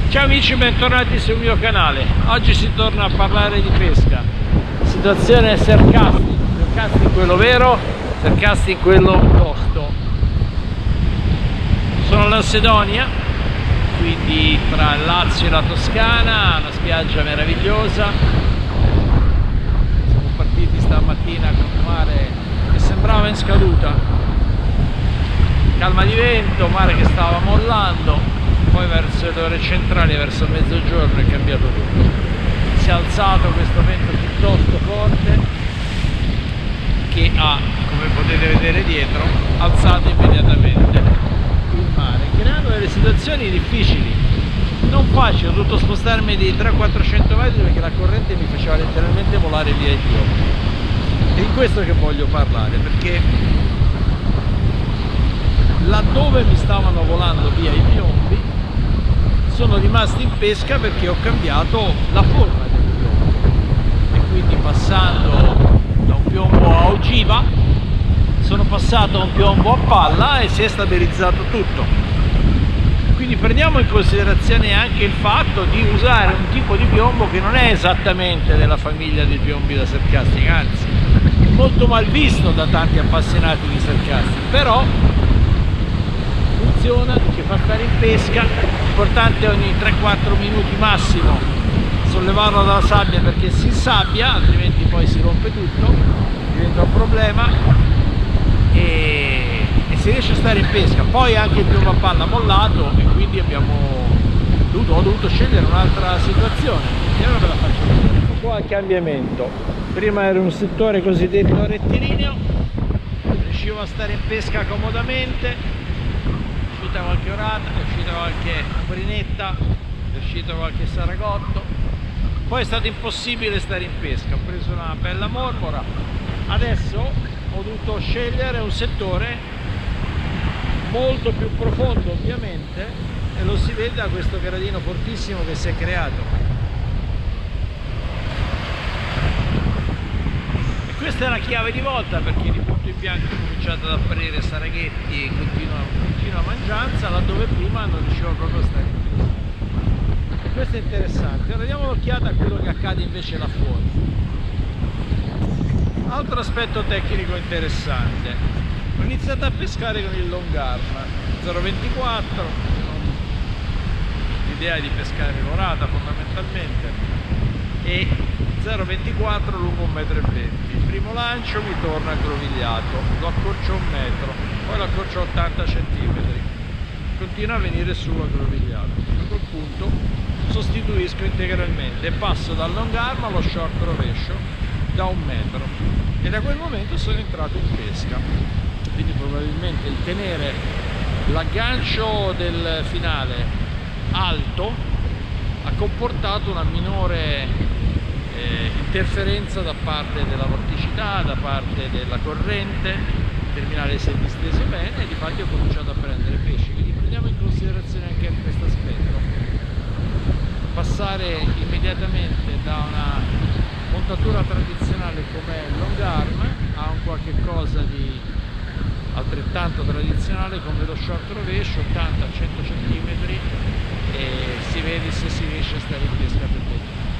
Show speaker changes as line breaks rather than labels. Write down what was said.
Ciao amici, bentornati sul mio canale. Oggi si torna a parlare di pesca. Situazione Sercasting quello vero, Sercasting quello tosto. Sono alla Sedonia, quindi tra il Lazio e la Toscana, una spiaggia meravigliosa. Siamo partiti stamattina con un mare che sembrava in scaduta, calma di vento, mare che stava mollando. Poi verso le ore centrali, verso mezzogiorno, è cambiato tutto. Si è alzato questo vento piuttosto forte che ha, come potete vedere dietro, alzato immediatamente il mare, creando delle situazioni difficili, non facili. Ho dovuto spostarmi di 300-400 metri perché la corrente mi faceva letteralmente volare via i piombi. È di questo che voglio parlare, perché laddove mi stavano volando via i piombi sono rimasti in pesca perché ho cambiato la forma del piombo, e quindi passando da un piombo a ogiva sono passato a un piombo a palla e si è stabilizzato tutto. Quindi prendiamo in considerazione anche il fatto di usare un tipo di piombo che non è esattamente della famiglia dei piombi da Sercasting, anzi molto mal visto da tanti appassionati di Sercasting, però funziona, ci fa stare in pesca. L'importante è ogni 3-4 minuti massimo sollevarlo dalla sabbia perché si insabbia, altrimenti poi si rompe tutto, diventa un problema e si riesce a stare in pesca. Poi anche il piombo a palla mollato e quindi ho dovuto scegliere un'altra situazione, e ora ve la faccio vedere. Ecco qua il cambiamento. Prima era un settore cosiddetto rettilineo, riuscivo a stare in pesca comodamente, è uscita qualche orata, è uscita qualche brinetta, è uscito qualche saragotto. Poi è stato impossibile stare in pesca, ho preso una bella mormora. Adesso ho dovuto scegliere un settore molto più profondo, ovviamente, e lo si vede da questo gradino fortissimo che si è creato. E questa è la chiave di volta, perché di punto in bianco ho cominciato ad apparire saraghetti e continua mangianza, laddove prima non riuscivo proprio a stare in pesca. E questo è interessante. Ora diamo un'occhiata a quello che accade invece là fuori. Altro aspetto tecnico interessante: ho iniziato a pescare con il long arm 0,24, l'idea è di pescare l'orata fondamentalmente, e 0,24 lungo 1,20 m. Il primo lancio mi torna aggrovigliato, lo accorcio 1 metro, poi lo accorcio 80 cm, continua a venire su aggrovigliato. A quel punto sostituisco integralmente e passo dal long arm allo short rovescio da 1 metro, e da quel momento sono entrato in pesca. Quindi probabilmente il tenere l'aggancio del finale alto ha comportato una minore interferenza da parte della vorticità, da parte della corrente. Il terminale si è disteso bene e difatti ho cominciato a prendere pesci. Quindi prendiamo in considerazione anche questo aspetto. Passare immediatamente da una montatura tradizionale come il long arm a un qualche cosa di altrettanto tradizionale come lo short rovescio 80-100 cm, e si vede se si riesce a stare in pesca per bene.